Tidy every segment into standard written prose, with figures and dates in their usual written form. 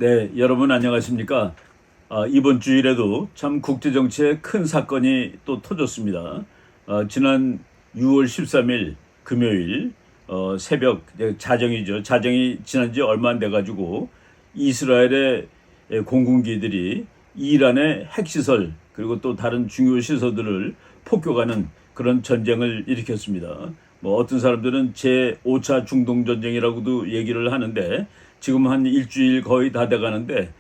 네, 여러분 안녕하십니까? 이번 주일에도 참 국제정치에 큰 사건이 또 터졌습니다. 지난 6월 13일 금요일 새벽 자정이죠. 자정이 지난 지 얼마 안 돼가지고 이스라엘의 공군기들이 이란의 핵시설 그리고 또 다른 중요 시설들을 폭격하는 그런 전쟁을 일으켰습니다. 뭐 어떤 사람들은 제5차 중동전쟁이라고도 얘기를 하는데 지금 한 일주일 거의 다 돼가는데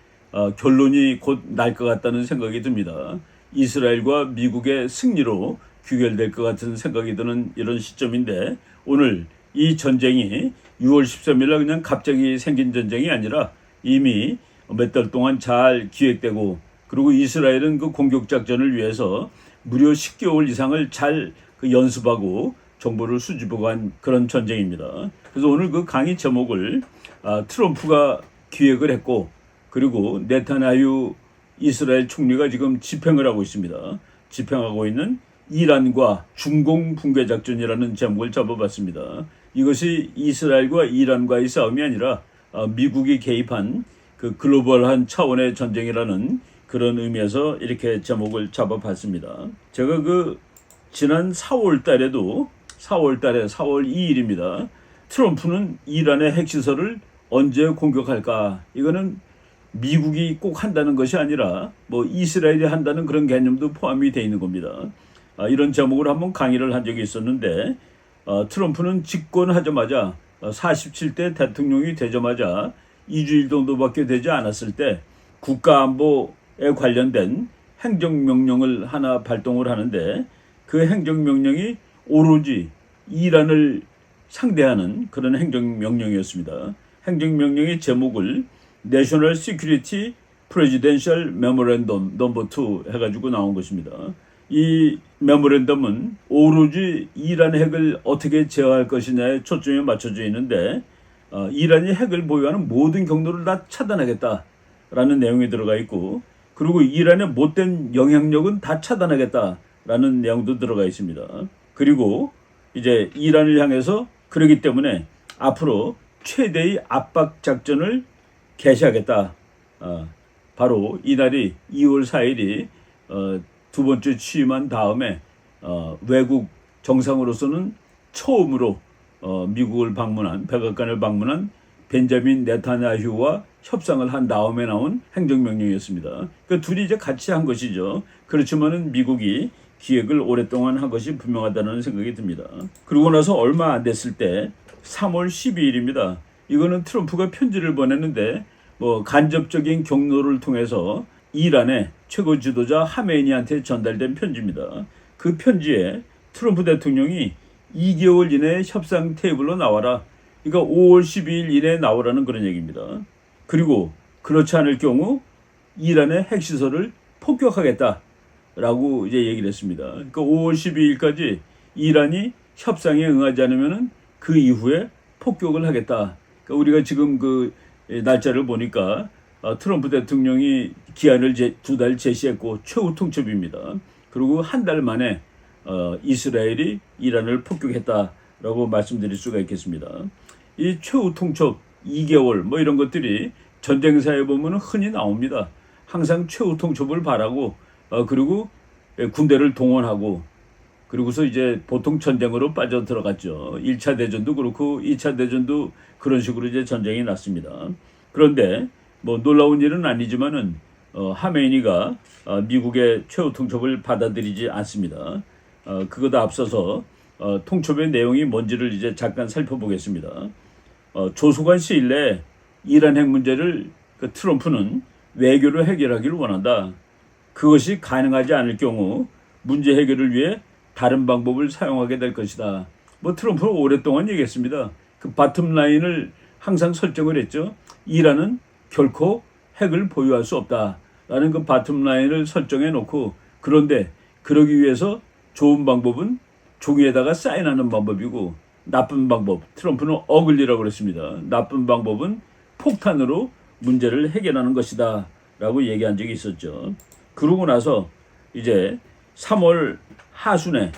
결론이 곧 날 것 같다는 생각이 듭니다. 이스라엘과 미국의 승리로 귀결될 것 같은 생각이 드는 이런 시점인데 오늘 이 전쟁이 6월 13일 날 그냥 갑자기 생긴 전쟁이 아니라 이미 몇 달 동안 잘 기획되고 그리고 이스라엘은 그 공격 작전을 위해서 무려 10개월 이상을 잘 연습하고 정보를 수집해간 그런 전쟁입니다. 그래서 오늘 그 강의 제목을 트럼프가 기획을 했고 그리고 네타냐후 이스라엘 총리가 지금 집행을 하고 있습니다. 집행하고 있는 이란과 중공 붕괴 작전이라는 제목을 잡아봤습니다. 이것이 이스라엘과 이란과의 싸움이 아니라 미국이 개입한 그 글로벌한 차원의 전쟁이라는 그런 의미에서 이렇게 제목을 잡아봤습니다. 제가 그 지난 4월 달에 4월 2일입니다. 트럼프는 이란의 핵시설을 언제 공격할까? 이거는 미국이 꼭 한다는 것이 아니라 뭐 이스라엘이 한다는 그런 개념도 포함이 되어 있는 겁니다. 이런 제목으로 한번 강의를 한 적이 있었는데 트럼프는 집권하자마자 47대 대통령이 되자마자 2주일 정도밖에 되지 않았을 때 국가안보에 관련된 행정명령을 하나 발동을 하는데 그 행정명령이 오로지 이란을 상대하는 그런 행정명령이었습니다. 행정명령의 제목을 National Security Presidential Memorandum No. 2 해가지고 나온 것입니다. 이 메모랜덤은 오로지 이란 핵을 어떻게 제어할 것이냐에 초점이 맞춰져 있는데 이란이 핵을 보유하는 모든 경로를 다 차단하겠다라는 내용이 들어가 있고 그리고 이란의 못된 영향력은 다 차단하겠다라는 내용도 들어가 있습니다. 그리고 이제 이란을 향해서 그러기 때문에 앞으로 최대의 압박 작전을 개시하겠다. 바로 이날이 2월 4일이 두 번째 취임한 다음에 외국 정상으로서는 처음으로 미국을 방문한 백악관을 방문한 벤자민 네타냐후와 협상을 한 다음에 나온 행정명령이었습니다. 그 둘이 이제 같이 한 것이죠. 그렇지만은 미국이 기획을 오랫동안 한 것이 분명하다는 생각이 듭니다. 그러고 나서 얼마 안 됐을 때 3월 12일입니다. 이거는 트럼프가 편지를 보냈는데 뭐 간접적인 경로를 통해서 이란의 최고 지도자 하메니한테 전달된 편지입니다. 그 편지에 트럼프 대통령이 2개월 이내에 협상 테이블로 나와라. 그러니까 5월 12일 이내에 나오라는 그런 얘기입니다. 그리고 그렇지 않을 경우 이란의 핵시설을 폭격하겠다라고 이제 얘기를 했습니다. 그러니까 5월 12일까지 이란이 협상에 응하지 않으면 그 이후에 폭격을 하겠다. 그러니까 우리가 지금 그 날짜를 보니까 트럼프 대통령이 기한을 2달 제시했고 최후 통첩입니다. 그리고 한 달 만에 이스라엘이 이란을 폭격했다라고 말씀드릴 수가 있겠습니다. 이 최후 통첩 2개월 뭐 이런 것들이 전쟁사에 보면 흔히 나옵니다. 항상 최후 통첩을 바라고 그리고 군대를 동원하고 그리고서 이제 보통 전쟁으로 빠져 들어갔죠. 1차 대전도 그렇고 2차 대전도 그런 식으로 이제 전쟁이 났습니다. 그런데 뭐 놀라운 일은 아니지만은 하메니가 미국의 최후 통첩을 받아들이지 않습니다. 그거다 앞서서 통첩의 내용이 뭔지를 이제 잠깐 살펴보겠습니다. 조속한 시일 내에 이란 핵 문제를 트럼프는 외교로 해결하기를 원한다. 그것이 가능하지 않을 경우 문제 해결을 위해 다른 방법을 사용하게 될 것이다. 뭐 트럼프는 오랫동안 얘기했습니다. 그 바텀 라인을 항상 설정을 했죠. 이란은 결코 핵을 보유할 수 없다라는 그 바텀 라인을 설정해 놓고 그런데 그러기 위해서 좋은 방법은 종이에다가 사인하는 방법이고 나쁜 방법, 트럼프는 어글리라고 그랬습니다. 나쁜 방법은 폭탄으로 문제를 해결하는 것이다 라고 얘기한 적이 있었죠. 그러고 나서 이제 3월 하순에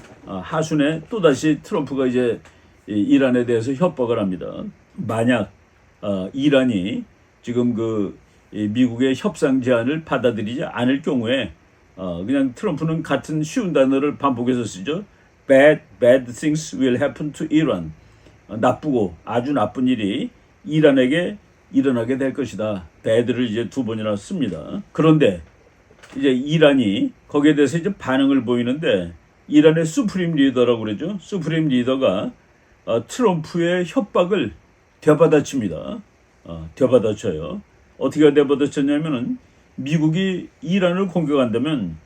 또다시 트럼프가 이제 이란에 대해서 협박을 합니다. 만약 이란이 지금 그 이 미국의 협상 제안을 받아들이지 않을 경우에 그냥 트럼프는 같은 쉬운 단어를 반복해서 쓰죠. Bad things will happen to Iran. 나쁘고 아주 나쁜 일이 이란에게 일어나게 될 것이다. bad를 이제 두 번이나 씁니다. 그런데 이제 이란이 거기에 대해서 이제 반응을 보이는데 이란의 수프림 리더라고 그러죠. 수프림 리더가 트럼프의 협박을 되받아칩니다. 되받아쳐요. 어떻게 되받아쳤냐면은 미국이 이란을 공격한다면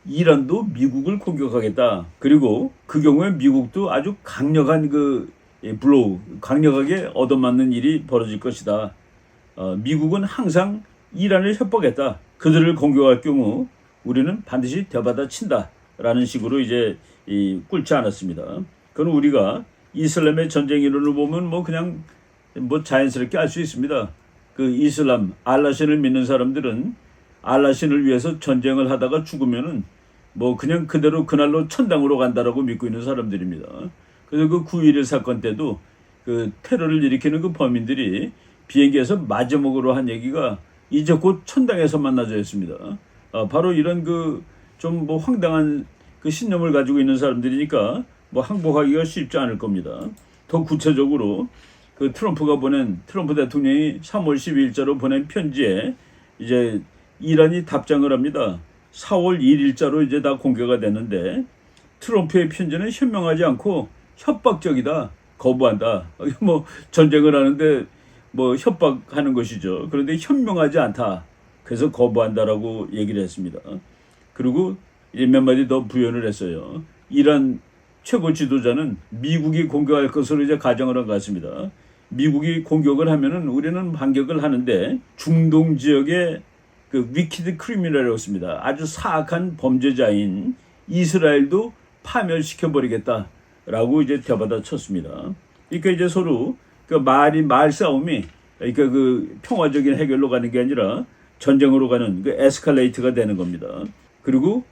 이란도 미국을 공격하겠다. 그리고 그 경우에 미국도 아주 강력한 블로우, 강력하게 얻어맞는 일이 벌어질 것이다. 미국은 항상 이란을 협박했다. 그들을 공격할 경우 우리는 반드시 되받아친다. 라는 식으로 이제 꿇지 않았습니다. 그건 우리가 이슬람의 전쟁 이론을 보면 그냥 자연스럽게 알 수 있습니다. 그 이슬람, 알라신을 믿는 사람들은 알라신을 위해서 전쟁을 하다가 죽으면은 그냥 그대로 그날로 천당으로 간다라고 믿고 있는 사람들입니다. 그래서 그 9.11 사건 때도 그 테러를 일으키는 그 범인들이 비행기에서 마지막으로 한 얘기가 이제 곧 천당에서 만나자 했습니다. 바로 이런 좀 황당한 그 신념을 가지고 있는 사람들이니까 항복하기가 쉽지 않을 겁니다. 더 구체적으로 그 트럼프 대통령이 3월 12일자로 보낸 편지에 이제 이란이 답장을 합니다. 4월 1일자로 이제 다 공개가 됐는데 트럼프의 편지는 현명하지 않고 협박적이다. 거부한다. 전쟁을 하는데 협박하는 것이죠. 그런데 현명하지 않다. 그래서 거부한다라고 얘기를 했습니다. 그리고 이제 몇 마디 더 부연을 했어요. 이란 최고 지도자는 미국이 공격할 것으로 이제 가정을 한 것 같습니다. 미국이 공격을 하면은 우리는 반격을 하는데 중동 지역의 그 위키드 크리미널이라고 씁니다. 아주 사악한 범죄자인 이스라엘도 파멸시켜버리겠다라고 이제 되받아쳤습니다. 그러니까 이제 서로 말싸움이 그러니까 평화적인 해결로 가는 게 아니라 전쟁으로 가는 에스컬레이트가 되는 겁니다. 그리고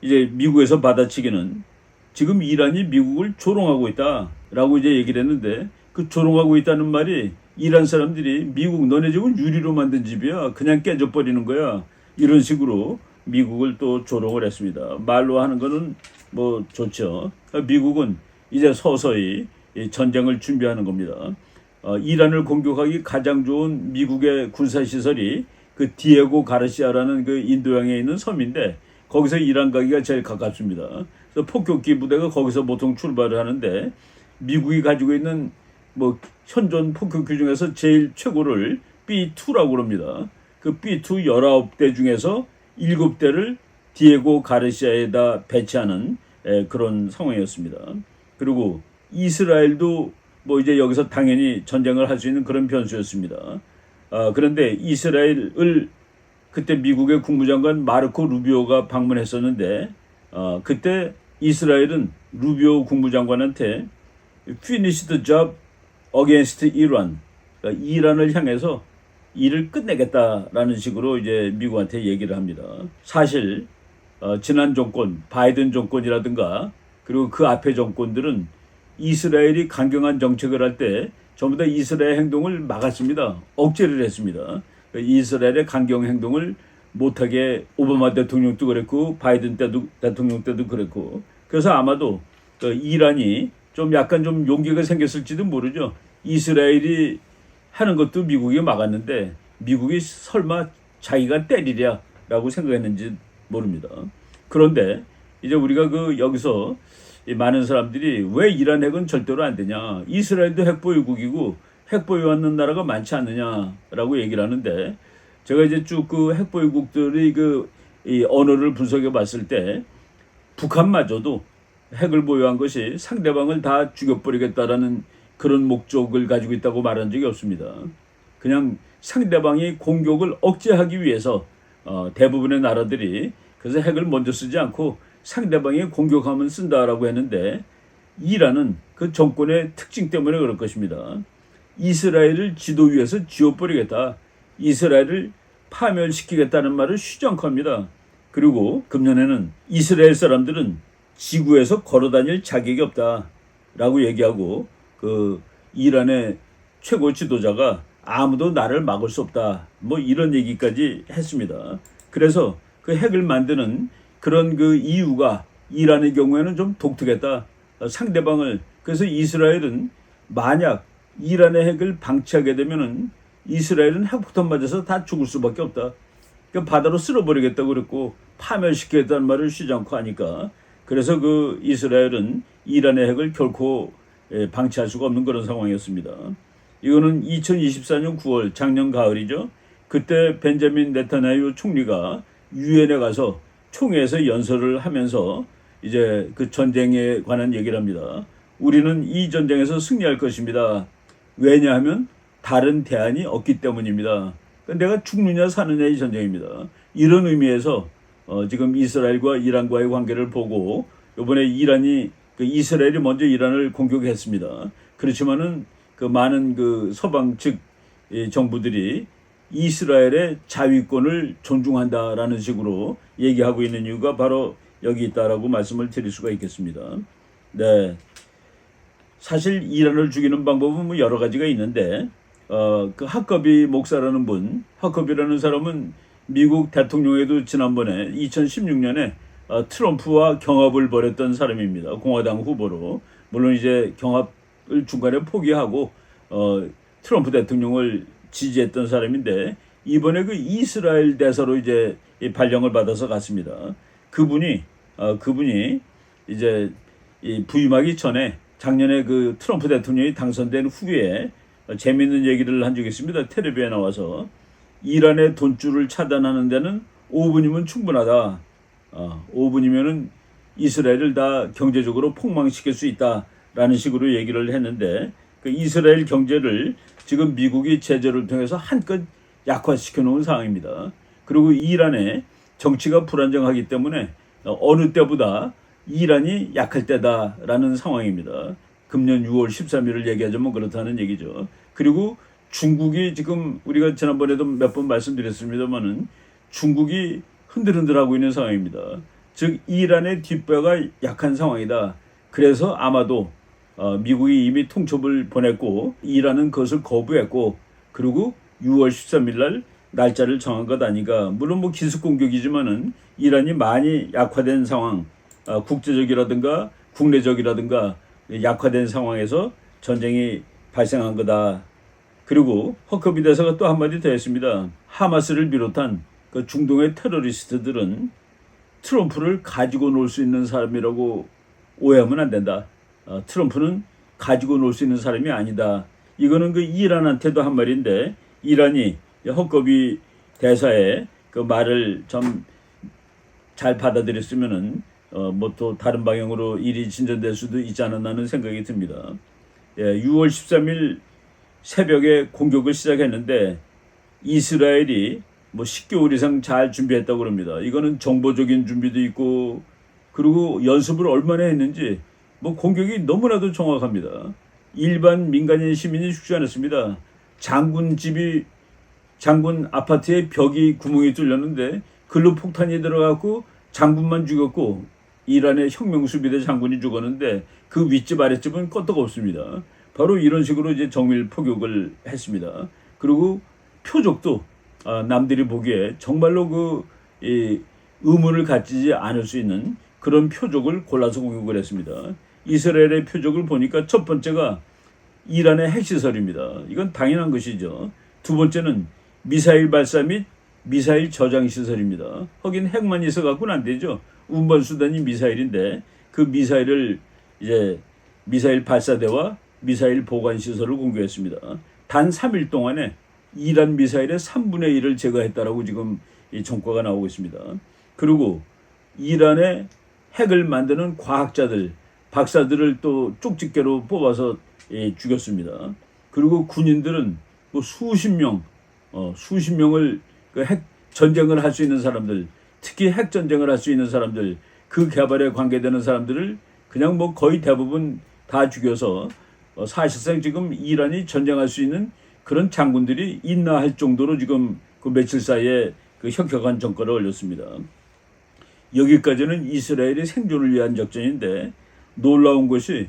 이제 미국에서 받아치기는 지금 이란이 미국을 조롱하고 있다라고 이제 얘기를 했는데 그 조롱하고 있다는 말이 이란 사람들이 미국 너네 집은 유리로 만든 집이야. 그냥 깨져버리는 거야. 이런 식으로 미국을 또 조롱을 했습니다. 말로 하는 거는 좋죠. 미국은 이제 서서히 전쟁을 준비하는 겁니다. 이란을 공격하기 가장 좋은 미국의 군사시설이 그 디에고 가르시아라는 그 인도양에 있는 섬인데 거기서 이란 가기가 제일 가깝습니다. 그래서 폭격기 부대가 거기서 보통 출발을 하는데 미국이 가지고 있는 현존 폭격기 중에서 제일 최고를 B2라고 그럽니다. 그 B2 19대 중에서 7대를 디에고 가르시아에다 배치하는 그런 상황이었습니다. 그리고 이스라엘도 이제 여기서 당연히 전쟁을 할 수 있는 그런 변수였습니다. 그런데 이스라엘을 그때 미국의 국무장관 마르코 루비오가 방문했었는데 그때 이스라엘은 루비오 국무장관한테 finish the job against Iran, 그러니까 이란을 향해서 일을 끝내겠다라는 식으로 이제 미국한테 얘기를 합니다. 사실 지난 정권, 바이든 정권이라든가 그리고 그 앞에 정권들은 이스라엘이 강경한 정책을 할 때 전부 다 이스라엘 행동을 막았습니다. 억제를 했습니다. 이스라엘의 강경 행동을 못하게 오바마 대통령도 그랬고 바이든 대통령 때도 그랬고 그래서 아마도 이란이 약간 좀 용기가 생겼을지도 모르죠. 이스라엘이 하는 것도 미국이 막았는데 미국이 설마 자기가 때리랴라고 생각했는지 모릅니다. 그런데 이제 우리가 여기서 많은 사람들이 왜 이란 핵은 절대로 안 되냐. 이스라엘도 핵보유국이고 핵보유하는 나라가 많지 않느냐라고 얘기를 하는데 제가 이제 쭉 그 핵보유국들의 이 언어를 분석해 봤을 때 북한마저도 핵을 보유한 것이 상대방을 다 죽여버리겠다라는 그런 목적을 가지고 있다고 말한 적이 없습니다. 그냥 상대방이 공격을 억제하기 위해서 대부분의 나라들이 그래서 핵을 먼저 쓰지 않고 상대방이 공격하면 쓴다라고 했는데 이란은 그 정권의 특징 때문에 그럴 것입니다. 이스라엘을 지도 위에서 지워버리겠다. 이스라엘을 파멸시키겠다는 말을 쉬정합니다. 그리고 금년에는 이스라엘 사람들은 지구에서 걸어다닐 자격이 없다라고 얘기하고 그 이란의 최고 지도자가 아무도 나를 막을 수 없다. 뭐 이런 얘기까지 했습니다. 그래서 그 핵을 만드는 그런 그 이유가 이란의 경우에는 좀 독특했다. 상대방을 그래서 이스라엘은 만약 이란의 핵을 방치하게 되면은 이스라엘은 핵폭탄 맞아서 다 죽을 수밖에 없다. 그러니까 바다로 쓸어버리겠다고 그랬고 파멸시키겠다는 말을 쉬지 않고 하니까 그래서 그 이스라엘은 이란의 핵을 결코 방치할 수가 없는 그런 상황이었습니다. 이거는 2024년 9월 작년 가을이죠. 그때 벤자민 네타냐후 총리가 유엔에 가서 총회에서 연설을 하면서 이제 그 전쟁에 관한 얘기를 합니다. 우리는 이 전쟁에서 승리할 것입니다. 왜냐하면 다른 대안이 없기 때문입니다. 그러니까 내가 죽느냐 사느냐 이 전쟁입니다. 이런 의미에서 지금 이스라엘과 이란과의 관계를 보고 이번에 이란이 그 이스라엘이 먼저 이란을 공격했습니다. 그렇지만은 그 많은 그 서방 측 정부들이 이스라엘의 자위권을 존중한다라는 식으로 얘기하고 있는 이유가 바로 여기 있다라고 말씀을 드릴 수가 있겠습니다. 네. 사실 이란을 죽이는 방법은 뭐 여러 가지가 있는데 그 하커비 목사라는 분, 하커비라는 사람은 미국 대통령에도 지난번에 2016년에 트럼프와 경합을 벌였던 사람입니다. 공화당 후보로. 물론 이제 경합을 중간에 포기하고 트럼프 대통령을 지지했던 사람인데 이번에 그 이스라엘 대사로 이제 발령을 받아서 갔습니다. 그분이 이제 부임하기 전에 작년에 그 트럼프 대통령이 당선된 후에 재미있는 얘기를 한 적이 있습니다. 텔레비에 나와서 이란의 돈줄을 차단하는 데는 5분이면 충분하다. 5분이면은 이스라엘을 다 경제적으로 폭망시킬 수 있다라는 식으로 얘기를 했는데 그 이스라엘 경제를 지금 미국이 제재를 통해서 한껏 약화시켜 놓은 상황입니다. 그리고 이란의 정치가 불안정하기 때문에 어느 때보다 이란이 약할 때다라는 상황입니다. 금년 6월 13일을 얘기하자면 그렇다는 얘기죠. 그리고 중국이 지금 우리가 지난번에도 몇 번 말씀드렸습니다만은 중국이 흔들흔들하고 있는 상황입니다. 즉 이란의 뒷배가 약한 상황이다. 그래서 아마도 미국이 이미 통첩을 보냈고 이란은 그것을 거부했고 그리고 6월 13일 날 날짜를 정한 것 아닌가. 물론 뭐 기습 공격이지만은 이란이 많이 약화된 상황, 국제적이라든가 국내적이라든가 약화된 상황에서 전쟁이 발생한 거다. 그리고 허커비 대사가 또 한마디 더 했습니다. 하마스를 비롯한 그 중동의 테러리스트들은 트럼프를 가지고 놀 수 있는 사람이라고 오해하면 안 된다. 트럼프는 가지고 놀 수 있는 사람이 아니다. 이거는 그 이란한테도 한 말인데 이란이 허커비 대사의 그 말을 좀 잘 받아들였으면은 뭐 또 다른 방향으로 일이 진전될 수도 있지 않았나는 생각이 듭니다. 6월 13일 새벽에 공격을 시작했는데 이스라엘이 뭐 10개월 이상 잘 준비했다고 그럽니다. 이거는 정보적인 준비도 있고 그리고 연습을 얼마나 했는지 뭐 공격이 너무나도 정확합니다. 일반 민간인 시민이 죽지 않았습니다. 장군 아파트에 벽이 구멍이 뚫렸는데 글로 폭탄이 들어갔고 장군만 죽었고 이란의 혁명수비대 장군이 죽었는데 그 윗집 아랫집은 껐떡 없습니다. 바로 이런 식으로 이제 정밀 포격을 했습니다. 그리고 표적도 남들이 보기에 정말로 그 의문을 갖지 않을 수 있는 그런 표적을 골라서 공격을 했습니다. 이스라엘의 표적을 보니까 첫 번째가 이란의 핵시설입니다. 이건 당연한 것이죠. 두 번째는 미사일 발사 및 미사일 저장 시설입니다. 하긴 핵만 있어 갖고는 안 되죠. 운반 수단이 미사일인데 그 미사일을 이제 미사일 발사대와 미사일 보관 시설을 공개했습니다. 단 3일 동안에 이란 미사일의 3분의 1을 제거했다라고 지금 이 정과가 나오고 있습니다. 그리고 이란의 핵을 만드는 과학자들, 박사들을 또 쪽집게로 뽑아서 죽였습니다. 그리고 군인들은 뭐 수십 명을 그 핵 전쟁을 할 수 있는 사람들, 특히 핵 전쟁을 할 수 있는 사람들, 그 개발에 관계되는 사람들을 그냥 뭐 거의 대부분 다 죽여서 사실상 지금 이란이 전쟁할 수 있는 그런 장군들이 있나 할 정도로 지금 그 며칠 사이에 그 혁혁한 정권을 올렸습니다. 여기까지는 이스라엘의 생존을 위한 작전인데 놀라운 것이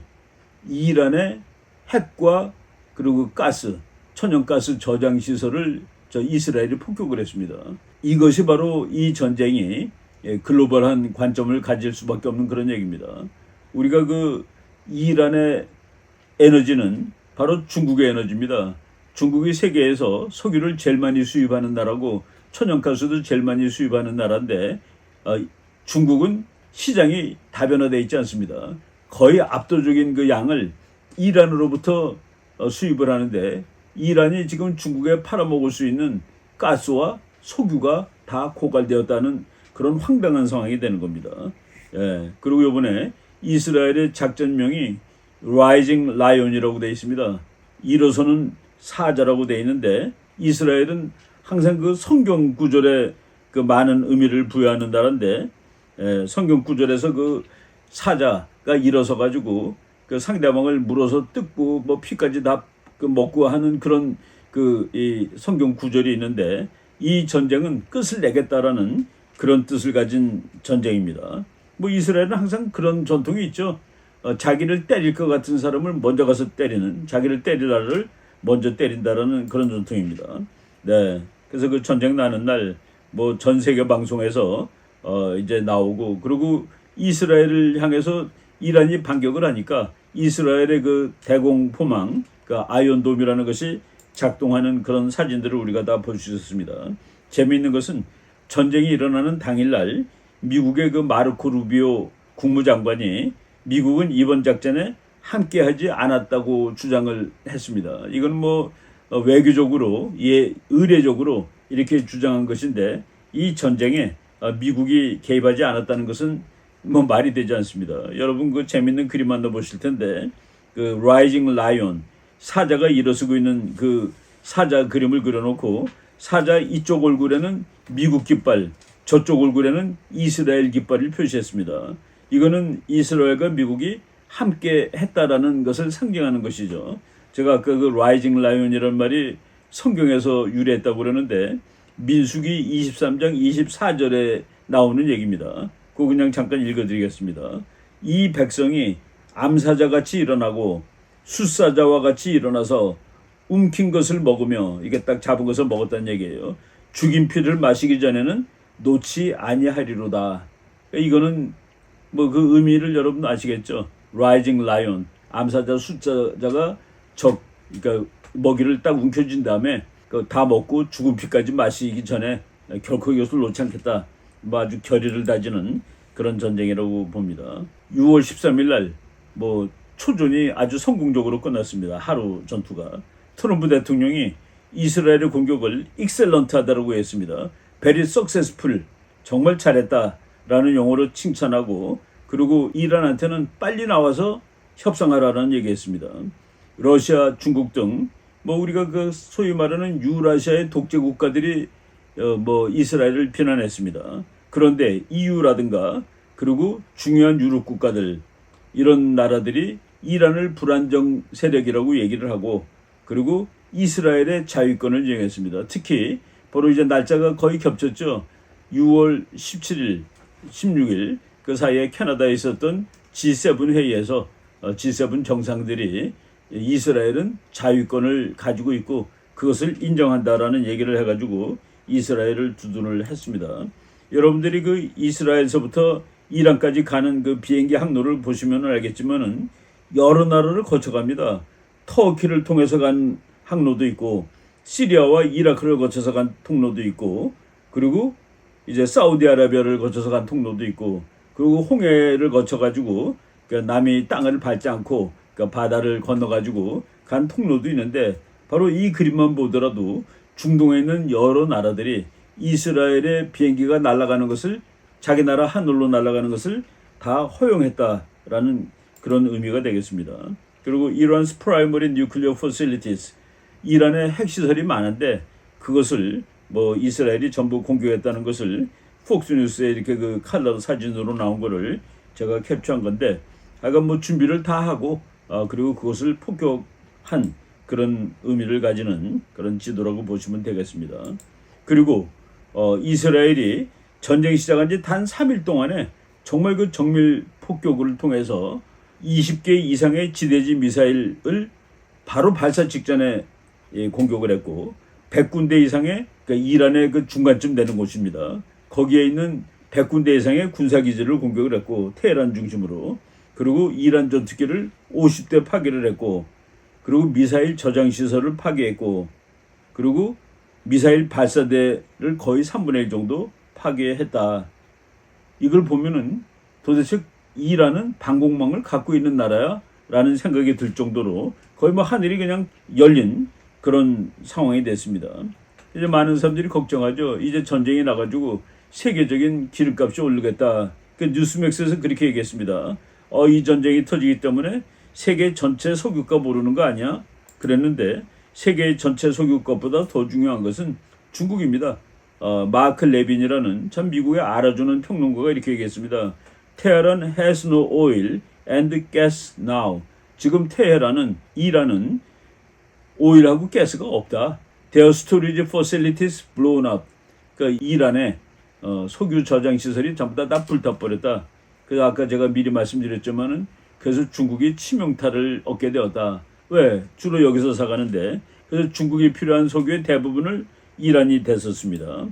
이란의 핵과 그리고 가스, 천연가스 저장 시설을 이스라엘이 폭격을 했습니다. 이것이 바로 이 전쟁이 글로벌한 관점을 가질 수밖에 없는 그런 얘기입니다. 우리가 그 이란의 에너지는 바로 중국의 에너지입니다. 중국이 세계에서 석유를 제일 많이 수입하는 나라고 천연가스도 제일 많이 수입하는 나라인데 중국은 시장이 다변화되어 있지 않습니다. 거의 압도적인 그 양을 이란으로부터 수입을 하는데 이란이 지금 중국에 팔아먹을 수 있는 가스와 석유가 다 고갈되었다는 그런 황당한 상황이 되는 겁니다. 예, 그리고 이번에 이스라엘의 작전명이 Rising Lion이라고 되어 있습니다. 일어서는 사자라고 되어 있는데 이스라엘은 항상 그 성경 구절에 그 많은 의미를 부여하는 나라인데 성경 구절에서 그 사자가 일어서 가지고 그 상대방을 물어서 뜯고 뭐 피까지 다 그 먹고 하는 그런 그 이 성경 구절이 있는데 이 전쟁은 끝을 내겠다라는 그런 뜻을 가진 전쟁입니다. 뭐 이스라엘은 항상 그런 전통이 있죠. 자기를 때릴 것 같은 사람을 먼저 가서 때리는, 자기를 때리라를 먼저 때린다라는 그런 전통입니다. 네, 그래서 그 전쟁 나는 날 뭐 전 세계 방송에서 이제 나오고 그리고 이스라엘을 향해서 이란이 반격을 하니까 이스라엘의 그 대공포망, 그 아이언돔이라는 것이 작동하는 그런 사진들을 우리가 다 볼 수 있었습니다. 재미있는 것은 전쟁이 일어나는 당일날 미국의 그 마르코 루비오 국무장관이 미국은 이번 작전에 함께하지 않았다고 주장을 했습니다. 이건 뭐 외교적으로 의례적으로 이렇게 주장한 것인데 이 전쟁에 미국이 개입하지 않았다는 것은 뭐 말이 되지 않습니다. 여러분 그 재밌는 그림 만나 보실 텐데 그 Rising Lion 사자가 일어서고 있는 그 사자 그림을 그려놓고 사자 이쪽 얼굴에는 미국 깃발, 저쪽 얼굴에는 이스라엘 깃발을 표시했습니다. 이거는 이스라엘과 미국이 함께 했다라는 것을 상징하는 것이죠. 제가 아까 그 Rising Lion이라는 말이 성경에서 유래했다고 그러는데 민수기 23장 24절에 나오는 얘기입니다. 그거 그냥 잠깐 읽어드리겠습니다. 이 백성이 암사자같이 일어나고 숫사자와 같이 일어나서 움킨 것을 먹으며 이게 딱 잡은 것을 먹었다는 얘기예요. 죽인 피를 마시기 전에는 놓지 아니하리로다. 이거는 뭐 그 의미를 여러분 아시겠죠? Rising Lion, 암사자 숫사자가 그러니까 먹이를 딱 움켜쥔 다음에 다 먹고 죽은 피까지 마시기 전에 결코 이것을 놓지 않겠다. 뭐 아주 결의를 다지는 그런 전쟁이라고 봅니다. 6월 13일 날 뭐 초전이 아주 성공적으로 끝났습니다. 하루 전투가. 트럼프 대통령이 이스라엘의 공격을 excellent하다고 했습니다. very successful, 정말 잘했다라는 용어로 칭찬하고 그리고 이란한테는 빨리 나와서 협상하라는 얘기했습니다. 러시아, 중국 등 뭐 우리가 그 소위 말하는 유라시아의 독재 국가들이 뭐 이스라엘을 비난했습니다. 그런데 EU라든가 그리고 중요한 유럽 국가들 이런 나라들이 이란을 불안정 세력이라고 얘기를 하고 그리고 이스라엘의 자위권을 인정했습니다. 특히 바로 이제 날짜가 거의 겹쳤죠. 6월 17일, 16일 그 사이에 캐나다에 있었던 G7 회의에서 G7 정상들이 이스라엘은 자위권을 가지고 있고 그것을 인정한다라는 얘기를 해가지고 이스라엘을 두둔을 했습니다. 여러분들이 그 이스라엘서부터 이란까지 가는 그 비행기 항로를 보시면 알겠지만은 여러 나라를 거쳐갑니다. 터키를 통해서 간 항로도 있고 시리아와 이라크를 거쳐서 간 통로도 있고 그리고 이제 사우디아라비아를 거쳐서 간 통로도 있고 그리고 홍해를 거쳐가지고 그러니까 남이 땅을 밟지 않고 그러니까 바다를 건너가지고 간 통로도 있는데 바로 이 그림만 보더라도 중동에 있는 여러 나라들이 이스라엘의 비행기가 날아가는 것을 자기 나라 하늘로 날아가는 것을 다 허용했다라는 그런 의미가 되겠습니다. 그리고 이란's primary nuclear facilities, 이란의 핵시설이 많은데 그것을 뭐 이스라엘이 전부 공격했다는 것을 폭스뉴스에 이렇게 그 칼라 사진으로 나온 거를 제가 캡처한 건데 하여간 뭐 준비를 다 하고 그리고 그것을 폭격한 그런 의미를 가지는 그런 지도라고 보시면 되겠습니다. 그리고 이스라엘이 전쟁이 시작한 지 단 3일 동안에 정말 그 정밀 폭격을 통해서 20개 이상의 지대지 미사일을 바로 발사 직전에 공격을 했고 100군데 이상의 그러니까 이란의 그 중간쯤 되는 곳입니다. 거기에 있는 100군데 이상의 군사기지를 공격을 했고 테헤란 중심으로 그리고 이란 전투기를 50대 파괴를 했고 그리고 미사일 저장 시설을 파괴했고 그리고 미사일 발사대를 거의 3분의 1 정도 파괴했다. 이걸 보면은 도대체 이란은 방공망을 갖고 있는 나라야? 라는 생각이 들 정도로 거의 뭐 하늘이 그냥 열린 그런 상황이 됐습니다. 이제 많은 사람들이 걱정하죠. 이제 전쟁이 나가지고 세계적인 기름값이 오르겠다. 그 뉴스맥스에서 그렇게 얘기했습니다. 이 전쟁이 터지기 때문에 세계 전체 석유값 오르는 거 아니야? 그랬는데 세계 전체 석유값보다 더 중요한 것은 중국입니다. 마크 레빈이라는 참 미국에 알아주는 평론가가 이렇게 얘기했습니다. 테헤란 has no oil and gas now. 지금 테헤란은 이란은 오일하고 가스가 없다. Their storage facilities blown up. 그러니까 이란의 석유 저장 시설이 전부 다 불타버렸다. 그래서 아까 제가 미리 말씀드렸지만은 그래서 중국이 치명타를 얻게 되었다. 왜? 주로 여기서 사가는데 그래서 중국이 필요한 석유의 대부분을 이란이 됐었습니다.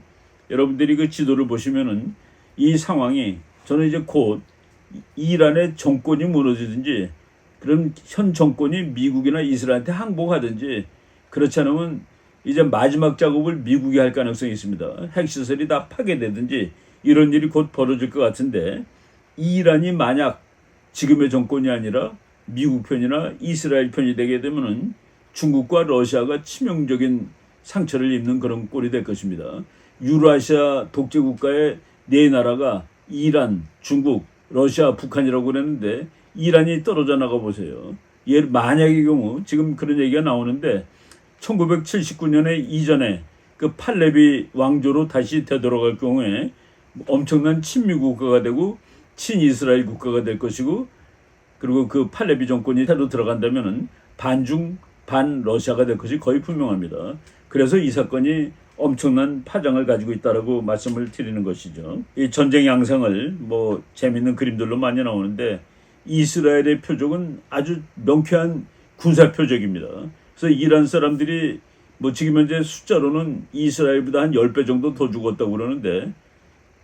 여러분들이 그 지도를 보시면은 이 상황이 저는 이제 곧 이란의 정권이 무너지든지 그럼 현 정권이 미국이나 이스라엘한테 항복하든지 그렇지 않으면 이제 마지막 작업을 미국이 할 가능성이 있습니다. 핵시설이 다 파괴되든지 이런 일이 곧 벌어질 것 같은데 이란이 만약 지금의 정권이 아니라 미국 편이나 이스라엘 편이 되게 되면은 중국과 러시아가 치명적인 상처를 입는 그런 꼴이 될 것입니다. 유라시아 독재 국가의 네 나라가 이란, 중국, 러시아, 북한이라고 그랬는데 이란이 떨어져 나가 보세요. 만약의 경우 지금 그런 얘기가 나오는데 1979년에 이전에 그 팔레비 왕조로 다시 되돌아갈 경우에 엄청난 친미 국가가 되고 친이스라엘 국가가 될 것이고 그리고 그 팔레비 정권이 새로 들어간다면은 반중 반러시아가 될 것이 거의 분명합니다. 그래서 이 사건이 엄청난 파장을 가지고 있다라고 말씀을 드리는 것이죠. 이 전쟁 양상을 뭐 재밌는 그림들로 많이 나오는데 이스라엘의 표적은 아주 명쾌한 군사 표적입니다. 그래서 이란 사람들이 뭐 지금 현재 숫자로는 이스라엘보다 한 10배 정도 더 죽었다고 그러는데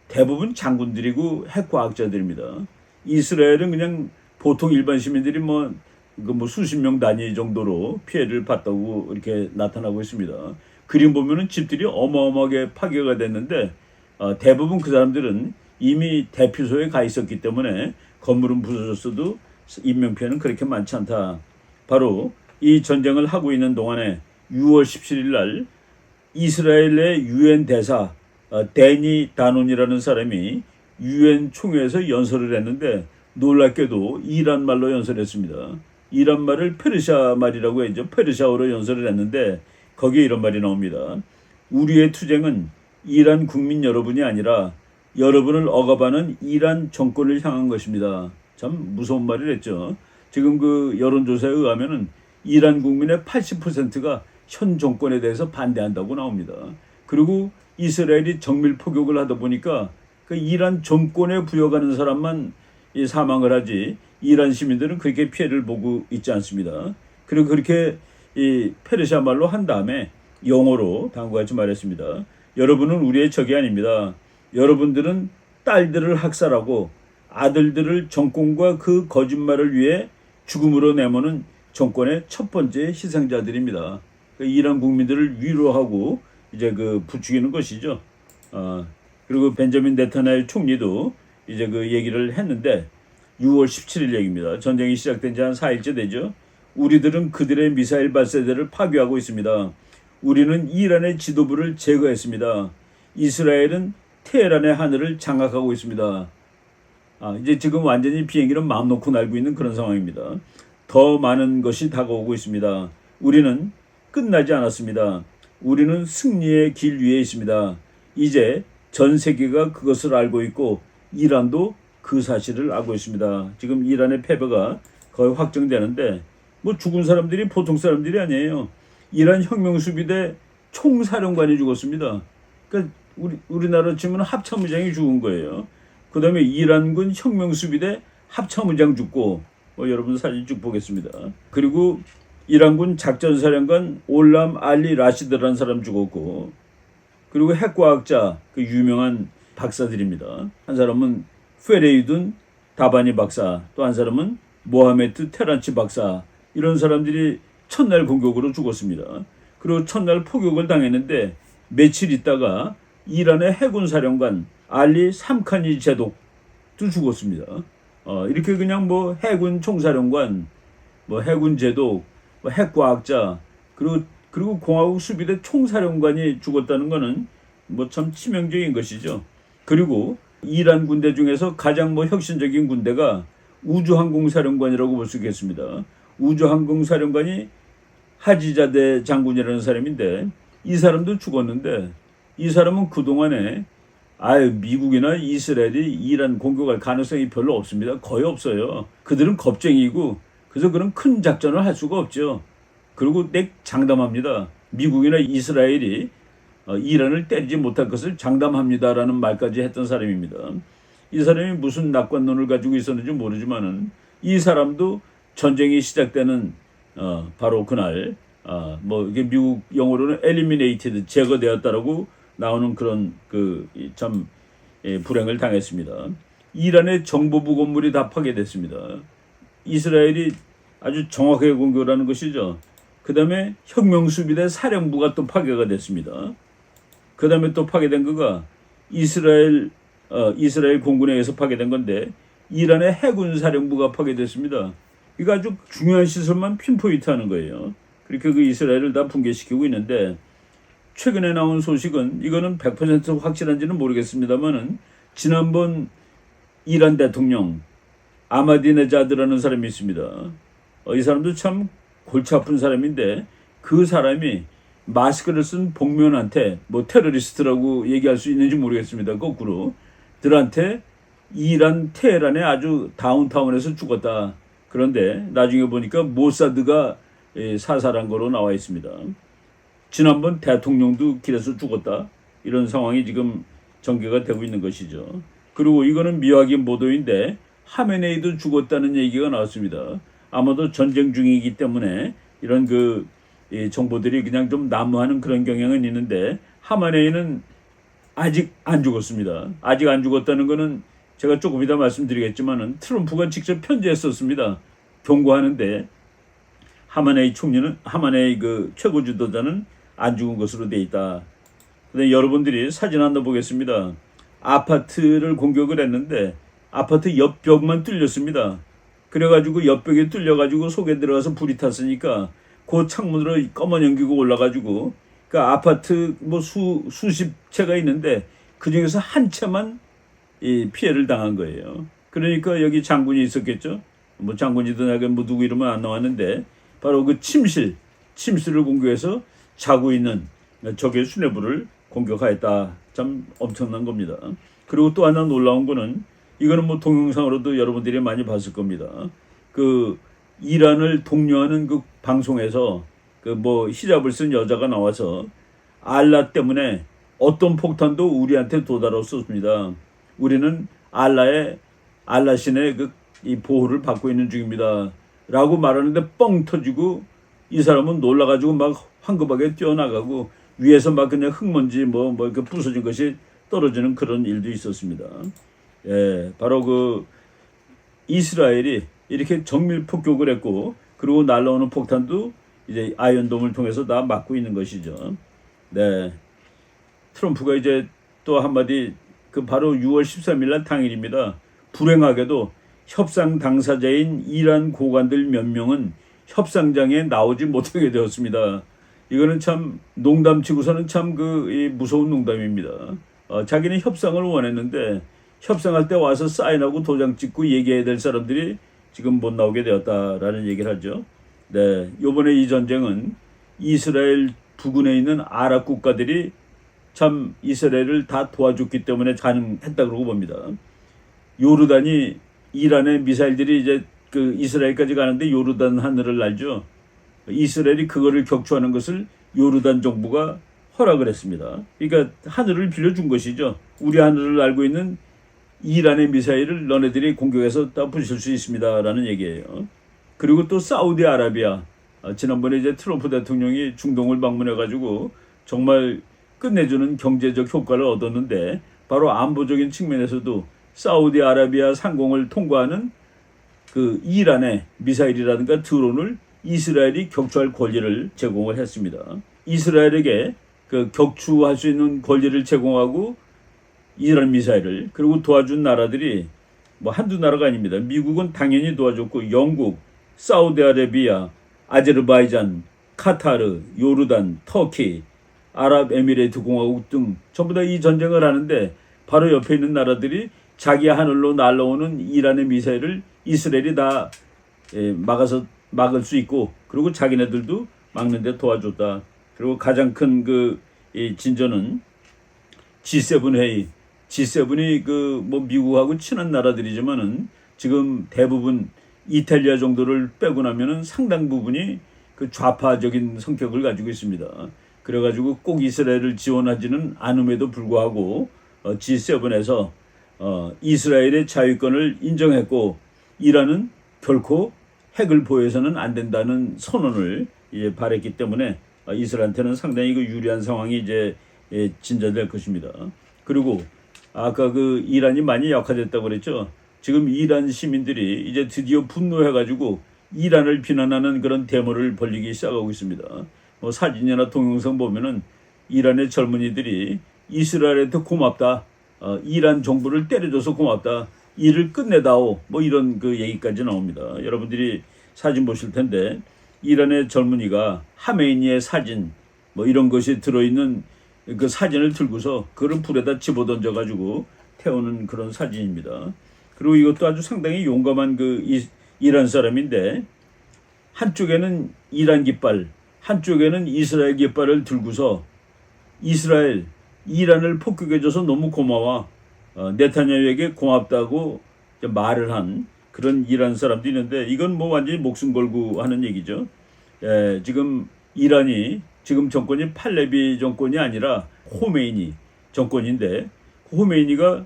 대부분 장군들이고 핵과학자들입니다. 이스라엘은 그냥 보통 일반 시민들이 뭐 수십 명 단위 정도로 피해를 봤다고 이렇게 나타나고 있습니다. 그림 보면은 집들이 어마어마하게 파괴가 됐는데 대부분 그 사람들은 이미 대피소에 가 있었기 때문에 건물은 부서졌어도 인명피해는 그렇게 많지 않다. 바로 이 전쟁을 하고 있는 동안에 6월 17일 날 이스라엘의 유엔 대사 데니 다논이라는 사람이 유엔 총회에서 연설을 했는데 놀랍게도 이란 말로 연설했습니다. 이란 말을 페르시아 말이라고 했죠. 페르시아어로 연설을 했는데 거기에 이런 말이 나옵니다. 우리의 투쟁은 이란 국민 여러분이 아니라 여러분을 억압하는 이란 정권을 향한 것입니다. 참 무서운 말을 했죠. 지금 그 여론조사에 의하면은 이란 국민의 80%가 현 정권에 대해서 반대한다고 나옵니다. 그리고 이스라엘이 정밀 포격을 하다 보니까 그 이란 정권에 부여가는 사람만 사망을 하지 이란 시민들은 그렇게 피해를 보고 있지 않습니다. 그리고 그렇게 이 페르시아 말로 한 다음에 영어로 다음과 같이 말했습니다. 여러분은 우리의 적이 아닙니다. 여러분들은 딸들을 학살하고 아들들을 정권과 그 거짓말을 위해 죽음으로 내모는 정권의 첫 번째 희생자들입니다. 이란 국민들을 위로하고 이제 그 부추기는 것이죠. 그리고 벤자민 네타냐후 총리도 이제 그 얘기를 했는데 6월 17일 얘기입니다. 전쟁이 시작된 지 한 4일째 되죠. 우리들은 그들의 미사일 발사대를 파괴하고 있습니다. 우리는 이란의 지도부를 제거했습니다. 이스라엘은 테헤란의 하늘을 장악하고 있습니다. 이제 지금 완전히 비행기는 마음 놓고 날고 있는 그런 상황입니다. 더 많은 것이 다가오고 있습니다. 우리는 끝나지 않았습니다. 우리는 승리의 길 위에 있습니다. 이제 전 세계가 그것을 알고 있고 이란도 그 사실을 알고 있습니다. 지금 이란의 패배가 거의 확정되는데 뭐 죽은 사람들이 보통 사람들이 아니에요. 이란 혁명수비대 총사령관이 죽었습니다. 그러니까 우리나라 치면 합참의장이 죽은 거예요. 그 다음에 이란군 혁명수비대 합참의장 죽고 여러분 사진 쭉 보겠습니다. 그리고 이란군 작전사령관 올람 알리 라시드라는 사람 죽었고, 그리고 핵과학자 그 유명한 박사들입니다. 한 사람은 페레이둔 다바니 박사, 또 한 사람은 모하메트 테란치 박사, 이런 사람들이 첫날 공격으로 죽었습니다. 그리고 첫날 포격을 당했는데 며칠 있다가 이란의 해군 사령관 알리 삼카니 제독도 죽었습니다. 이렇게 그냥 뭐 해군 총사령관, 뭐 해군 제독, 뭐 핵과학자, 그리고 공화국 수비대 총사령관이 죽었다는 것은 뭐 참 치명적인 것이죠. 그리고 이란 군대 중에서 가장 뭐 혁신적인 군대가 우주항공사령관이라고 볼 수 있겠습니다. 우주항공사령관이 하지자데 장군이라는 사람인데, 이 사람도 죽었는데, 이 사람은 그동안에 미국이나 이스라엘이 이란 공격할 가능성이 별로 없습니다. 거의 없어요. 그들은 겁쟁이고 그래서 그런 큰 작전을 할 수가 없죠. 그리고 장담합니다. 미국이나 이스라엘이 이란을 때리지 못할 것을 장담합니다라는 말까지 했던 사람입니다. 이 사람이 무슨 낙관론을 가지고 있었는지 모르지만은 이 사람도 전쟁이 시작되는 바로 그날 뭐 이게 미국 영어로는 eliminated, 제거되었다라고 나오는 그런 참 불행을 당했습니다. 이란의 정보부 건물이 다 파괴됐습니다. 이스라엘이 아주 정확하게 공격을 하는 것이죠. 그 다음에 혁명수비대 사령부가 또 파괴가 됐습니다. 그 다음에 또 파괴된 거가 이스라엘 공군에 의해서 파괴된 건데, 이란의 해군 사령부가 파괴됐습니다. 이거 아주 중요한 시설만 핀포인트 하는 거예요. 그렇게 이스라엘을 다 붕괴시키고 있는데, 최근에 나온 소식은, 이거는 100% 확실한지는 모르겠습니다만은, 지난번 이란 대통령 아마디네자드라는 사람이 있습니다. 이 사람도 참 골치 아픈 사람인데, 그 사람이 마스크를 쓴 복면한테 뭐 테러리스트라고 얘기할 수 있는지 모르겠습니다. 거꾸로 들한테 이란 테헤란의 아주 다운타운에서 죽었다. 그런데 나중에 보니까 모사드가 사살한 거로 나와 있습니다. 지난번 대통령도 길에서 죽었다. 이런 상황이 지금 전개가 되고 있는 것이죠. 그리고 이거는 미확인 보도인데 하메네이도 죽었다는 얘기가 나왔습니다. 아마도 전쟁 중이기 때문에 이런 정보들이 그냥 좀 난무하는 그런 경향은 있는데, 하메네이는 아직 안 죽었습니다. 아직 안 죽었다는 거는 제가 조금 이따 말씀드리겠지만은 트럼프가 직접 편지했었습니다. 경고하는데 하메네이 최고 지도자는 안 죽은 것으로 돼 있다. 근데 여러분들이 사진 하나 보겠습니다. 아파트를 공격을 했는데 아파트 옆벽만 뚫렸습니다. 그래가지고 옆벽에 뚫려가지고 속에 들어가서 불이 탔으니까 그 창문으로 검은 연기가 올라가지고 그 아파트 뭐 수십 채가 있는데 그 중에서 한 채만 피해를 당한 거예요. 그러니까 여기 장군이 있었겠죠. 뭐 장군이든 하긴 뭐 누구 이름은 안 나왔는데, 바로 그 침실을 공격해서 자고 있는 적의 수뇌부를 공격하였다. 참 엄청난 겁니다. 그리고 또 하나 놀라운 거는, 이거는 뭐 동영상으로도 여러분들이 많이 봤을 겁니다. 이란을 독려하는 방송에서 뭐 히잡을 쓴 여자가 나와서 알라 때문에 어떤 폭탄도 우리한테 도달 없었습니다. 우리는 알라 신의 이 보호를 받고 있는 중입니다. 라고 말하는데 뻥 터지고, 이 사람은 놀라가지고 막 황급하게 뛰어나가고 위에서 막 그냥 흙먼지 뭐 이렇게 부서진 것이 떨어지는 그런 일도 있었습니다. 바로 이스라엘이 이렇게 정밀 폭격을 했고, 그리고 날라오는 폭탄도 이제 아이언돔을 통해서 다 막고 있는 것이죠. 네. 트럼프가 이제 또 한마디, 바로 6월 13일 날 당일입니다. 불행하게도 협상 당사자인 이란 고관들 몇 명은 협상장에 나오지 못하게 되었습니다. 이거는 참 농담치고서는 참 무서운 농담입니다. 자기는 협상을 원했는데 협상할 때 와서 사인하고 도장 찍고 얘기해야 될 사람들이 지금 못 나오게 되었다라는 얘기를 하죠. 네, 이번에 이 전쟁은 이스라엘 부근에 있는 아랍 국가들이 참 이스라엘을 다 도와줬기 때문에 가능했다고 봅니다. 요르단이 이란의 미사일들이 이제 이스라엘까지 가는데 요르단 하늘을 날죠. 이스라엘이 그거를 격추하는 것을 요르단 정부가 허락을 했습니다. 그러니까 하늘을 빌려준 것이죠. 우리 하늘을 알고 있는 이란의 미사일을 너네들이 공격해서 다 부실 수 있습니다라는 얘기예요. 그리고 또 사우디아라비아, 지난번에 이제 트럼프 대통령이 중동을 방문해가지고 정말 끝내주는 경제적 효과를 얻었는데 바로 안보적인 측면에서도 사우디아라비아 상공을 통과하는 그 이란의 미사일이라든가 드론을 이스라엘이 격추할 권리를 제공을 했습니다. 이스라엘에게 그 격추할 수 있는 권리를 제공하고 이란 미사일을 그리고 도와준 나라들이 뭐 한두 나라가 아닙니다. 미국은 당연히 도와줬고 영국, 사우디아라비아, 아제르바이잔, 카타르, 요르단, 터키, 아랍에미레이트 공화국 등 전부 다 이 전쟁을 하는데 바로 옆에 있는 나라들이 자기 하늘로 날아오는 이란의 미사일을 이스라엘이 다 막을 수 있고 그리고 자기네들도 막는데 도와줬다. 그리고 가장 큰 그 진전은 G7 회의. G7이 그 뭐 미국하고 친한 나라들이지만은 지금 대부분 이탈리아 정도를 빼고 나면은 상당 부분이 그 좌파적인 성격을 가지고 있습니다. 그래가지고 꼭 이스라엘을 지원하지는 않음에도 불구하고 G7에서 이스라엘의 자유권을 인정했고 이란은 결코 핵을 보여서는 안 된다는 선언을 발했기 때문에 이스라엘한테는 상당히 그 유리한 상황이 이제 진전될 것입니다. 그리고 아까 그 이란이 많이 약화됐다고 그랬죠. 지금 이란 시민들이 이제 드디어 분노해가지고 이란을 비난하는 그런 데모를 벌이기 시작하고 있습니다. 뭐 사진이나 동영상 보면은 이란의 젊은이들이 이스라엘한테 고맙다. 이란 정부를 때려줘서 고맙다. 일을 끝내다오. 뭐 이런 그 얘기까지 나옵니다. 여러분들이 사진 보실 텐데 이란의 젊은이가 하메이니의 사진 뭐 이런 것이 들어있는 그 사진을 들고서 그걸 불에다 집어던져 가지고 태우는 그런 사진입니다. 그리고 이것도 아주 상당히 용감한 그 이란 사람인데 한쪽에는 이란 깃발, 한쪽에는 이스라엘 깃발을 들고서 이란을 폭격해줘서 너무 고마워. 네타냐후에게 고맙다고 말을 한 그런 이란 사람도 있는데 이건 뭐 완전히 목숨 걸고 하는 얘기죠. 지금 이란이 지금 정권이 팔레비 정권이 아니라 호메이니 정권인데 호메이니가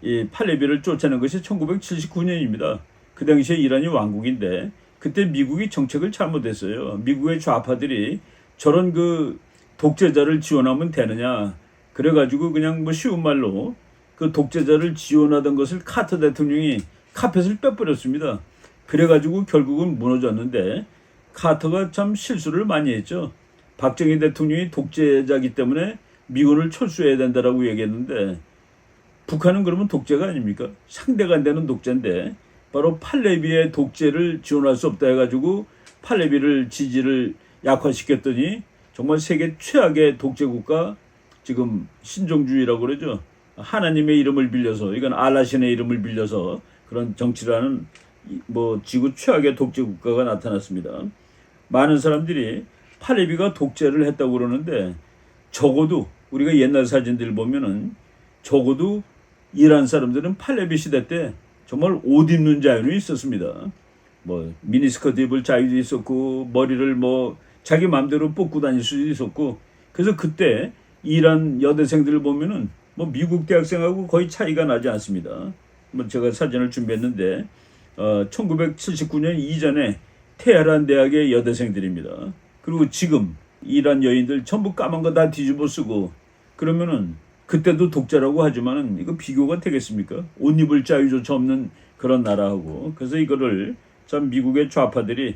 이 팔레비를 쫓아낸 것이 1979년입니다. 그 당시에 이란이 왕국인데 그때 미국이 정책을 잘못했어요. 미국의 좌파들이 저런 그 독재자를 지원하면 되느냐. 그래가지고 그냥 뭐 쉬운 말로 그 독재자를 지원하던 것을 카터 대통령이 카펫을 빼버렸습니다. 그래가지고 결국은 무너졌는데 카터가 참 실수를 많이 했죠. 박정희 대통령이 독재자이기 때문에 미군을 철수해야 된다라고 얘기했는데 북한은 그러면 독재가 아닙니까? 상대가 안 되는 독재인데 바로 팔레비의 독재를 지원할 수 없다 해가지고 팔레비를 지지를 약화시켰더니 정말 세계 최악의 독재국가 지금 신종주의라고 그러죠. 하나님의 이름을 빌려서 이건 알라신의 이름을 빌려서 그런 정치를 하는 뭐 지구 최악의 독재국가가 나타났습니다. 많은 사람들이 팔레비가 독재를 했다고 그러는데 적어도 우리가 옛날 사진들 보면은 적어도 이란 사람들은 팔레비 시대 때 정말 옷 입는 자유는 있었습니다. 뭐 미니스커트 입을 자유도 있었고 머리를 뭐 자기 마음대로 뽑고 다닐 수도 있었고 그래서 그때 이란 여대생들을 보면은 뭐 미국 대학생하고 거의 차이가 나지 않습니다. 뭐 제가 사진을 준비했는데 1979년 이전에 테헤란 대학의 여대생들입니다. 그리고 지금 이란 여인들 전부 까만 거 다 뒤집어 쓰고 그러면은 그때도 독재라고 하지만은 이거 비교가 되겠습니까? 옷 입을 자유조차 없는 그런 나라하고 그래서 이거를 참 미국의 좌파들이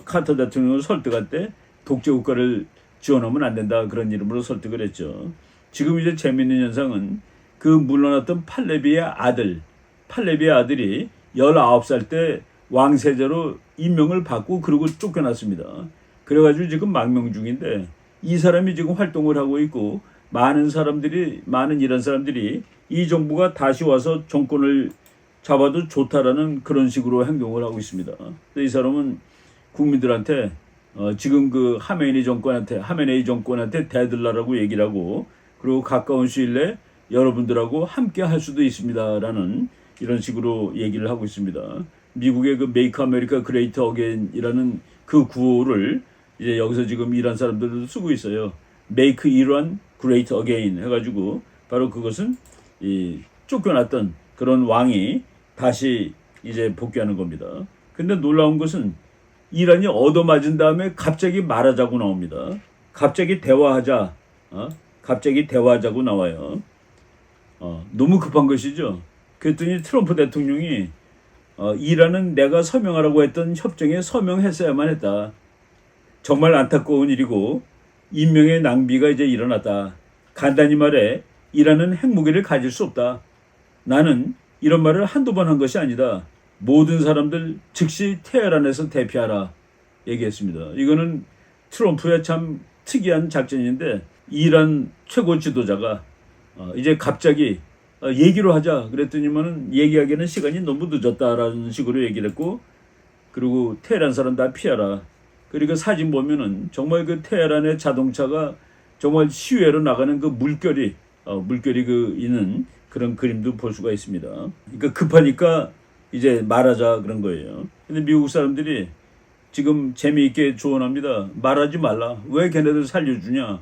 카터 대통령을 설득할 때 독재 국가를 지원하면 안 된다 그런 이름으로 설득을 했죠. 지금 이제 재미있는 현상은 그 물러났던 팔레비의 아들이 19살 때 왕세자로 임명을 받고 그러고 쫓겨났습니다. 그래가지고 지금 망명 중인데 이 사람이 지금 활동을 하고 있고 많은 이란 사람들이 이 정부가 다시 와서 정권을 잡아도 좋다라는 그런 식으로 행동을 하고 있습니다. 이 사람은 국민들한테 지금 그 하메네이 정권한테 대들라라고 얘기를 하고 그리고 가까운 시일 내에 여러분들하고 함께 할 수도 있습니다라는 이런 식으로 얘기를 하고 있습니다. 미국의 그 Make America Great Again이라는 그 구호를 이제 여기서 지금 이란 사람들도 쓰고 있어요. Make Iran Great Again 해가지고 바로 그것은 이 쫓겨났던 그런 왕이 다시 이제 복귀하는 겁니다. 근데 놀라운 것은 이란이 얻어맞은 다음에 갑자기 말하자고 나옵니다. 갑자기 대화하자. 갑자기 대화하자고 나와요. 너무 급한 것이죠. 그랬더니 트럼프 대통령이 이란은 내가 서명하라고 했던 협정에 서명했어야만 했다. 정말 안타까운 일이고 인명의 낭비가 이제 일어났다. 간단히 말해 이란은 핵무기를 가질 수 없다. 나는 이런 말을 한두 번 한 것이 아니다. 모든 사람들 즉시 테헤란에서 대피하라 얘기했습니다. 이거는 트럼프의 참 특이한 작전인데 이란 최고 지도자가 이제 갑자기 얘기로 하자 그랬더니만은 얘기하기에는 시간이 너무 늦었다라는 식으로 얘기를 했고, 그리고 테헤란 사람 다 피하라. 그리고 사진 보면은 정말 그 테헤란의 자동차가 정말 시외로 나가는 그 물결이 그 있는 그런 그림도 볼 수가 있습니다. 그러니까 급하니까 이제 말하자 그런 거예요. 근데 미국 사람들이 지금 재미있게 조언합니다. 말하지 말라. 왜 걔네들 살려주냐.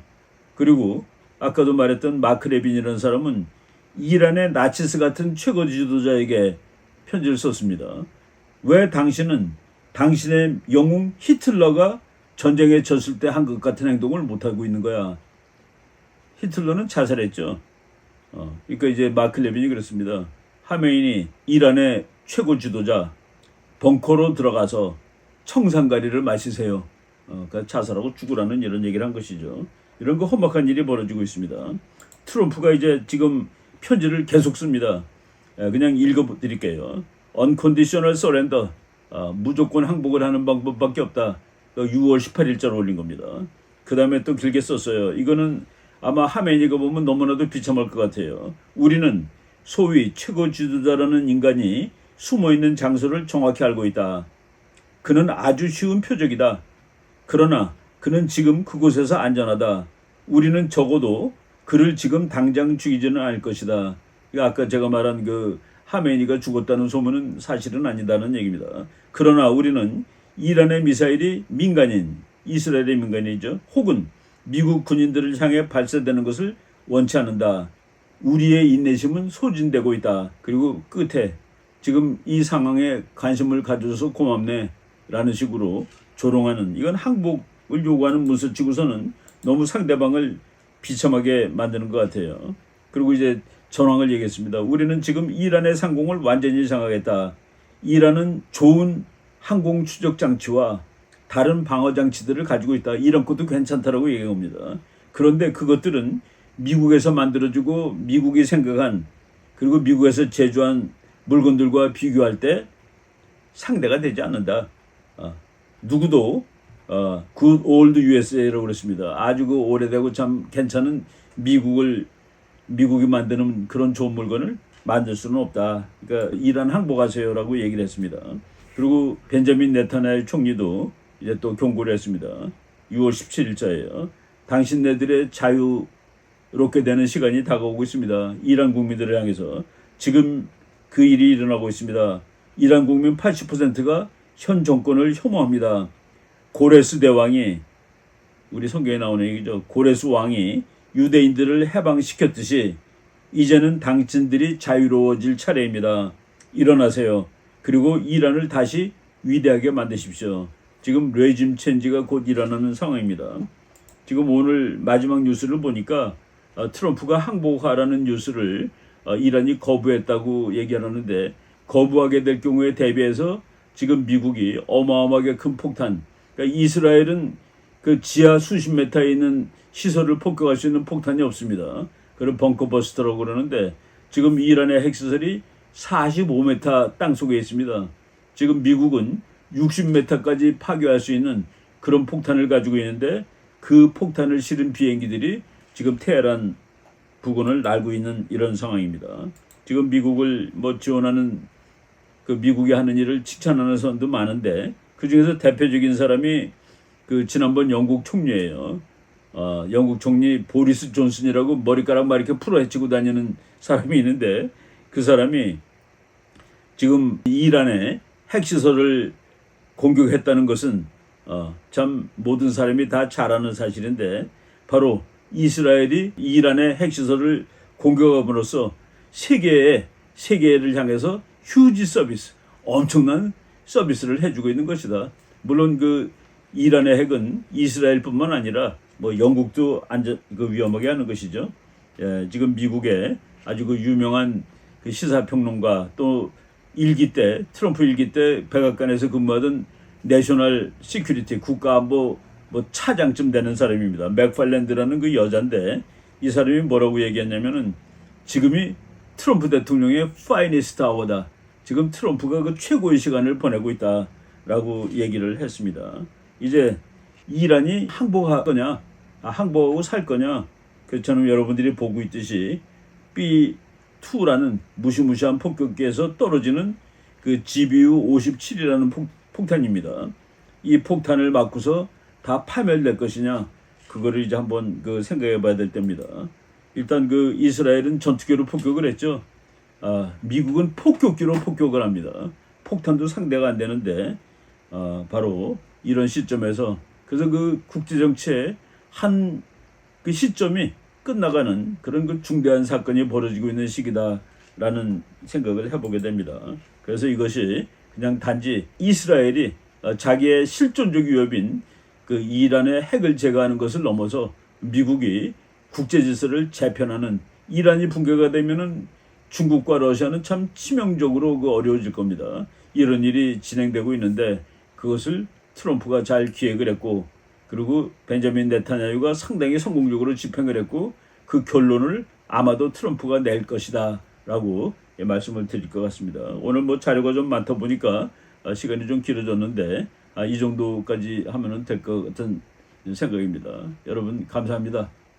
그리고 아까도 말했던 마크 레빈이라는 사람은 이란의 나치스 같은 최고 지도자에게 편지를 썼습니다. 왜 당신은 당신의 영웅 히틀러가 전쟁에 졌을 때 한 것 같은 행동을 못하고 있는 거야. 히틀러는 자살했죠. 그러니까 이제 마크 레빈이 그랬습니다. 하메인이 이란의 최고 지도자 벙커로 들어가서 청산가리를 마시세요. 그러니까 자살하고 죽으라는 이런 얘기를 한 것이죠. 이런 거 험악한 일이 벌어지고 있습니다. 트럼프가 이제 지금 편지를 계속 씁니다. 그냥 읽어드릴게요. Unconditional surrender. 무조건 항복을 하는 방법밖에 없다. 6월 18일자로 올린 겁니다. 그 다음에 또 길게 썼어요. 이거는 아마 하메니가 보면 너무나도 비참할 것 같아요. 우리는 소위 최고 지도자라는 인간이 숨어있는 장소를 정확히 알고 있다. 그는 아주 쉬운 표적이다. 그러나 그는 지금 그곳에서 안전하다. 우리는 적어도 그를 지금 당장 죽이지는 않을 것이다. 아까 제가 말한 그 하메니가 죽었다는 소문은 사실은 아니다는 얘기입니다. 그러나 우리는 이란의 미사일이 민간인, 이스라엘의 민간인이죠. 혹은 미국 군인들을 향해 발사되는 것을 원치 않는다. 우리의 인내심은 소진되고 있다. 그리고 끝에 지금 이 상황에 관심을 가져줘서 고맙네 라는 식으로 조롱하는, 이건 항복을 요구하는 문서 치고서는 너무 상대방을 비참하게 만드는 것 같아요. 그리고 이제 전황을 얘기했습니다. 우리는 지금 이란의 상공을 완전히 장악했다. 이란은 좋은 항공 추적 장치와 다른 방어 장치들을 가지고 있다. 이런 것도 괜찮다라고 얘기합니다. 그런데 그것들은 미국에서 만들어주고 미국이 생각한, 그리고 미국에서 제조한 물건들과 비교할 때 상대가 되지 않는다. 누구도 good old USA라고 그랬습니다. 아주 그 오래되고 참 괜찮은 미국이 만드는 그런 좋은 물건을 만들 수는 없다. 그러니까 이란 항복하세요라고 얘기를 했습니다. 그리고 벤자민 네타냐후 총리도 이제 또 경고를 했습니다. 6월 17일자예요. 당신네들의 자유롭게 되는 시간이 다가오고 있습니다. 이란 국민들을 향해서 지금 그 일이 일어나고 있습니다. 이란 국민 80%가 현 정권을 혐오합니다. 고레스 대왕이, 우리 성경에 나오는 얘기죠. 고레스 왕이 유대인들을 해방시켰듯이 이제는 당신들이 자유로워질 차례입니다. 일어나세요. 그리고 이란을 다시 위대하게 만드십시오. 지금 레짐 체인지가 곧 일어나는 상황입니다. 지금 오늘 마지막 뉴스를 보니까 트럼프가 항복하라는 뉴스를 이란이 거부했다고 얘기하는데, 거부하게 될 경우에 대비해서 지금 미국이 어마어마하게 큰 폭탄, 그러니까 이스라엘은 그 지하 수십 미터에 있는 시설을 폭격할 수 있는 폭탄이 없습니다. 그런 벙커버스터라고 그러는데 지금 이란의 핵시설이 45m 땅속에 있습니다. 지금 미국은 60m까지 파괴할 수 있는 그런 폭탄을 가지고 있는데 그 폭탄을 실은 비행기들이 지금 테헤란 부근을 날고 있는 이런 상황입니다. 지금 미국을 지원하는, 그 미국이 하는 일을 칭찬하는 사람도 많은데 그 중에서 대표적인 사람이 그 지난번 영국 총리예요. 영국 총리 보리스 존슨이라고 머리카락 막 이렇게 풀어 헤치고 다니는 사람이 있는데, 그 사람이 지금 이란의 핵시설을 공격했다는 것은 참 모든 사람이 다 잘 아는 사실인데, 바로 이스라엘이 이란의 핵시설을 공격함으로써 세계를 향해서 휴지 서비스, 엄청난 서비스를 해주고 있는 것이다. 물론 그 이란의 핵은 이스라엘뿐만 아니라 뭐 영국도 위험하게 하는 것이죠. 예, 지금 미국의 아주 그 유명한 그 시사평론가 또 트럼프 일기 때 백악관에서 근무하던 내셔널 시큐리티 국가안보 뭐 차장쯤 되는 사람입니다. 맥팔랜드라는 그 여잔데 이 사람이 뭐라고 얘기했냐면은 지금이 트럼프 대통령의 파이니스트 아워다. 지금 트럼프가 그 최고의 시간을 보내고 있다라고 얘기를 했습니다. 이제 이란이 항복할 거냐, 항복하고 살 거냐. 그처럼 여러분들이 보고 있듯이 B2라는 무시무시한 폭격기에서 떨어지는 그 GBU-57이라는 폭탄입니다. 이 폭탄을 맞고서 다 파멸될 것이냐, 그거를 이제 한번 그 생각해 봐야 될 때입니다. 일단 그 이스라엘은 전투기로 폭격을 했죠. 미국은 폭격기로 폭격을 합니다. 폭탄도 상대가 안 되는데, 바로 이런 시점에서, 그래서 그 국제정치의 한 그 시점이 끝나가는 그런 그 중대한 사건이 벌어지고 있는 시기다라는 생각을 해보게 됩니다. 그래서 이것이 그냥 단지 이스라엘이 자기의 실존적 위협인 그 이란의 핵을 제거하는 것을 넘어서 미국이 국제 질서를 재편하는, 이란이 붕괴가 되면은 중국과 러시아는 참 치명적으로 그 어려워질 겁니다. 이런 일이 진행되고 있는데 그것을 트럼프가 잘 기획을 했고, 그리고 벤자민 네타냐후가 상당히 성공적으로 집행을 했고, 그 결론을 아마도 트럼프가 낼 것이다 라고 말씀을 드릴 것 같습니다. 오늘 뭐 자료가 좀 많다 보니까 시간이 좀 길어졌는데 이 정도까지 하면 될 것 같은 생각입니다. 여러분 감사합니다.